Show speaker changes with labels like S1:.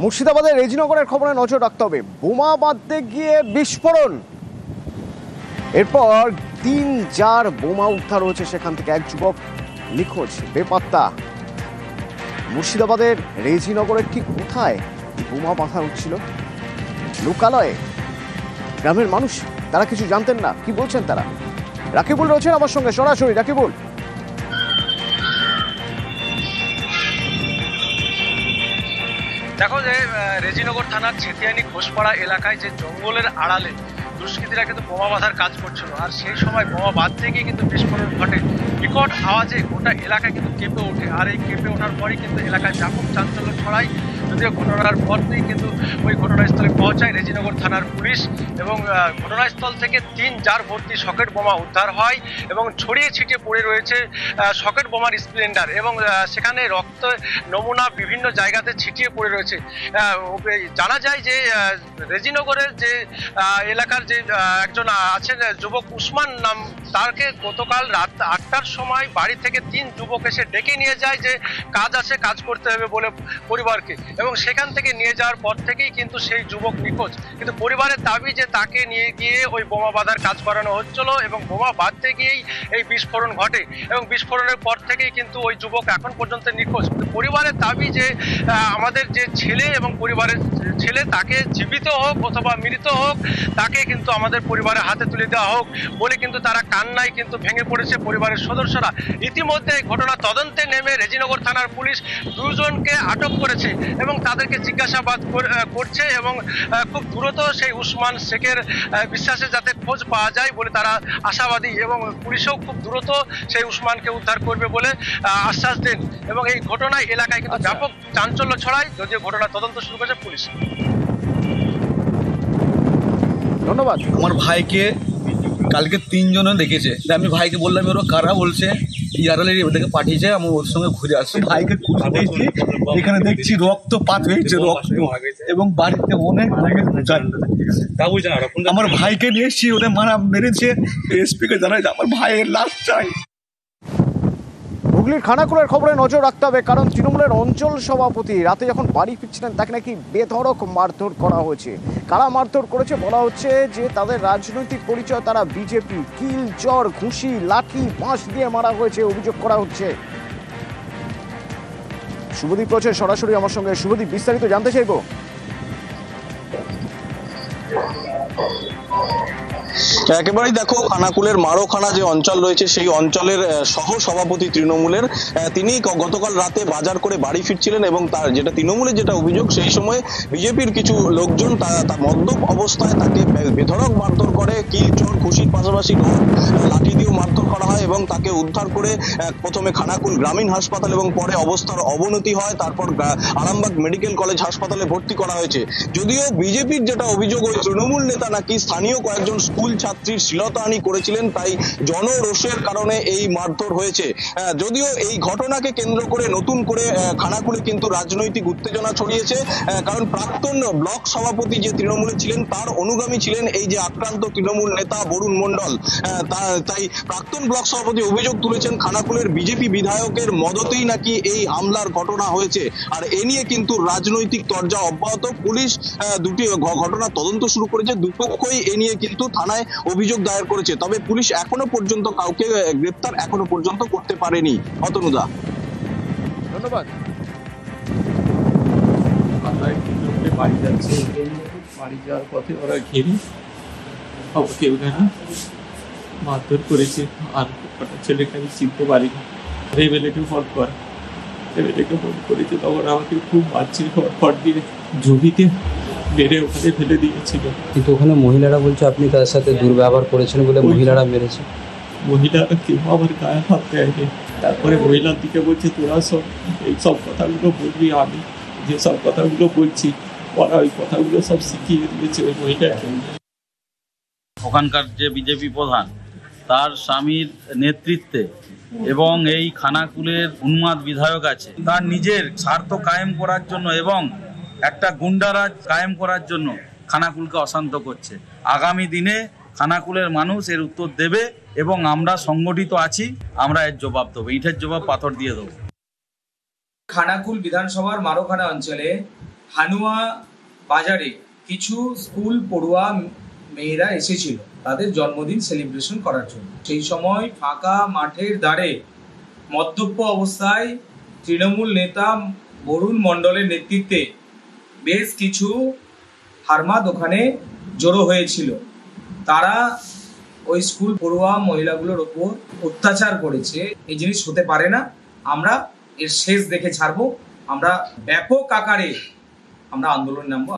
S1: মুর্শিদাবাদের রেজিনগরের খবরে নজর রাখতে হবে। বোমা বাঁধতে গিয়ে বিস্ফোরণ, এরপর 3 জার বোমা উদ্ধার হয়েছে সেখান থেকে। এক যুবক নিখোঁজ, বেপাত্তা। মুর্শিদাবাদের রেজিনগরের ঠিক কোথায় বোমা বাঁধা হচ্ছিল? লোকালয়ে। গ্রামের মানুষ তারা কিছু জানতেন না, কি বলছেন তারা? রাকিবুল রয়েছেন আমার সঙ্গে সরাসরি। রাকিবুল,
S2: দেখো যে রেজিনগর থানার ছেতিয়ানি ঘোষপাড়া এলাকায় যে জঙ্গলের আড়ালে দুষ্কৃতীরা কিন্তু বোমা বাঁধার কাজ করছিল, আর সেই সময় বোমা বাঁধতে গিয়ে কিন্তু বিস্ফোরণ ঘটে। বিকট আওয়াজে গোটা এলাকায় কিন্তু কেঁপে ওঠে, আর এই কেঁপে ওঠার পরই কিন্তু এলাকায় ব্যাপক চাঞ্চল্য ছড়ায়। যদিও ঘটনার পরই কিন্তু ওই ঘটনাস্থলে পৌঁছায় রেজিনগর থানার পুলিশ, এবং ঘটনাস্থল থেকে 3 জার ভর্তি সকেট বোমা উদ্ধার হয় এবং ছড়িয়ে ছিটিয়ে পড়ে রয়েছে সকেট বোমার স্প্লেন্ডার, এবং সেখানে রক্ত নমুনা বিভিন্ন জায়গাতে ছিটিয়ে পড়ে রয়েছে। জানা যায় যে রেজিনগরের যে এলাকার যে একজন আছেন যুবক উসমান নাম, তাকে গতকাল রাত 8টার সময় বাড়ি থেকে 3 যুবক এসে ডেকে নিয়ে যায় যে কাজ আছে, কাজ করতে হবে বলে পরিবারকে, এবং সেখান থেকে নিয়ে যাওয়ার পর থেকেই কিন্তু সেই যুবক নিখোঁজ। কিন্তু পরিবারের দাবি যে তাকে নিয়ে গিয়ে ওই বোমা বাঁধার কাজ করানো হচ্ছিল, এবং বোমা বাঁধতে গিয়েই এই বিস্ফোরণ ঘটে, এবং বিস্ফোরণের পর থেকেই কিন্তু ওই যুবক এখন পর্যন্ত নিখোঁজ। পরিবারের দাবি যে আমাদের যে ছেলে এবং পরিবারের ছেলে, তাকে জীবিত হোক অথবা মৃত হোক, তাকে কিন্তু আমাদের পরিবারের হাতে তুলে দেওয়া হোক বলে কিন্তু তারা কান্নায় কিন্তু ভেঙে পড়েছে পরিবারের সদস্যরা। ইতিমধ্যে এই ঘটনা তদন্তে নেমে রেজিনগর থানার পুলিশ 2 জনকে আটক করেছে এবং তাদেরকে জিজ্ঞাসাবাদ করছে, এবং খুব দ্রুত সেই উসমান শেখের বিশ্বাসে যাতে খোঁজ পাওয়া যায় বলে তারা আশাবাদী, এবং পুলিশও খুব দ্রুত সেই উসমানকে উদ্ধার করবে বলে আশ্বাস দেন। এবং এই ঘটনায় এলাকায় কিন্তু ব্যাপক চাঞ্চল্য ছড়ায়, যদিও ঘটনা তদন্ত শুরু করেছে পুলিশ।
S1: ধন্যবাদ।
S3: আমার ভাইকে কালকে 3 জনে দেখেছে, আমি ভাইকে বললাম ওরা কারা, বলছে ইয়ারালের ওদেরকে পাঠিয়েছে, আমি ওর সঙ্গে ঘুরে আসছি। ভাইকে খুঁজে পেয়েছি, এখানে দেখছি রক্তপাত হয়েছে, রক্ত, এবং বাড়িতে অনেক আমার ভাইকে নিয়ে এসছি, ওদের মেরেছে। এসপিকে জানাই আমার ভাইয়ের লাশ চাই।
S1: হুগলির খানাকুলের খবরে নজর রাখতে হবে, কারণ তৃণমূলের অঞ্চল সভাপতি রাতে যখন বাড়ি ফিরছিলেন তাকে নাকি বেধড়ক মারধর করা হয়েছে। কারা মারধর করেছে? বলা হচ্ছে যে তাদের রাজনৈতিক পরিচয়, তারা বিজেপি। কিল, চর, ঘুষি, লাঠি, বাঁশ দিয়ে মারা হয়েছে অভিযোগ করা হচ্ছে। শুভদীপ রয়েছে সরাসরি আমার সঙ্গে। শুভদীপ, বিস্তারিত জানতে চাইবো।
S4: একেবারেই দেখো, খানাকুলের মারোখানা যে অঞ্চল রয়েছে সেই অঞ্চলের সহ সভাপতি তৃণমূলের, তিনি গতকাল রাতে বাজার করে বাড়ি ফিরছিলেন, এবং তার যেটা তৃণমূলের যেটা অভিযোগ, সেই সময় বিজেপির কিছু লোকজন তার মদ্যপ অবস্থায় তাকে বেধড়ক মারধর করে। কিল, চোর, খুশির পাশাপাশি লাঠি দিয়েও মারধর করা হয়, এবং তাকে উদ্ধার করে প্রথমে খানাকুল গ্রামীণ হাসপাতাল এবং পরে অবস্থার অবনতি হয়, তারপর আরামবাগ মেডিকেল কলেজ হাসপাতালে ভর্তি করা হয়েছে। যদিও বিজেপির যেটা অভিযোগ, ওই তৃণমূল নেতা নাকি স্থানীয় কয়েকজন স্কুল ছাত্রীর শ্লীলতাহানি করেছিলেন, তাই জনরোষের কারণে এই মারধর হয়েছে। যদিও এই ঘটনাকে কেন্দ্র করে নতুন করে খানাকুলে কিন্তু রাজনৈতিক উত্তেজনা ছড়িয়েছে, কারণ প্রাক্তন ব্লক সভাপতি যে তৃণমূলে ছিলেন তার অনুগামী ছিলেন এই যে আক্রান্ত তৃণমূল নেতা বরুণ মণ্ডল। তাই প্রাক্তন ব্লক সভাপতি অভিযোগ তুলেছেন খানাকুলের বিজেপি বিধায়কের মদতেই নাকি এই হামলার ঘটনা হয়েছে, আর এ নিয়ে কিন্তু রাজনৈতিক তরজা অব্যাহত। পুলিশ দুটি ঘটনা তদন্ত শুরু করেছে, দুপক্ষই এ নিয়ে কিন্তু থানায় অভিযোগ দায়ের করেছে, তবে পুলিশ এখনো পর্যন্ত কাউকে গ্রেপ্তার এখনো পর্যন্ত করতে পারেনি। অতনুদা,
S1: ধন্যবাদ।
S5: বাড়ি যাচ্ছে, বাড়ি যাওয়ার পথে ওরা ঘিরে কেউ না মারধর করেছে, আর কটা ছেলেকে আমি চিনতে পারিনি। রেবেলেকে ফোন করে, রেবেলেকে ফোন করেছে, তখন আমাকে খুব মারছে, ফট দিয়ে জমিতে মেরে ওখানে ফেলে দিয়েছিল।
S6: কিন্তু ওখানে মহিলারা বলছে আপনি তাদের সাথে দুর্ব্যবহার করেছেন বলে মহিলারা মেরেছে।
S5: মহিলারা কেউ আমার গায়ে হাত দেয়নি। তারপরে মহিলার দিকে বলছে তোরা সব এই সব কথাগুলো বলবি, আমি যে সব কথাগুলো বলছি ওরা ওই কথাগুলো সব শিখিয়ে দিয়েছে ওই মহিলাকে।
S7: ওখানকার যে বিজেপি প্রধান, তার স্বামীর নেতৃত্বে এবং এই খানাকুলের উন্মাদ বিধায়ক আছে, তার নিজের স্বার্থ কায়েম করার জন্য এবং একটা গুন্ডারাজ কায়েম করার জন্য খানাকুলকে অশান্ত করছে। আগামী দিনে খানাকুলের মানুষ এর উত্তর দেবে, এবং আমরা সংগঠিত আছি, আমরা এর জবাব দেবো, ইটের জবাব পাথর দিয়ে দেবো।
S8: খানাকুল বিধানসভার মারোখানা অঞ্চলে হানুয়া বাজারে কিছু স্কুল পড়ুয়া মেয়েরা এসেছিল তাদের জন্মদিন সেলিব্রেশন করার জন্য। সেই সময় ফাঁকা মাঠের ধারে মদ্যপ অবস্থায় তৃণমূল নেতা বরুণ মণ্ডলের নেতৃত্বে বেশ কিছু হারমাদ ওখানে জড়ো হয়েছিল। তারা ওই স্কুল পড়ুয়া মহিলাগুলোর ওপর অত্যাচার করেছে। এই জিনিস হতে পারে না, আমরা এর শেষ দেখে ছাড়বো। আমরা ব্যাপক আকারে আমরা আন্দোলন নামবো।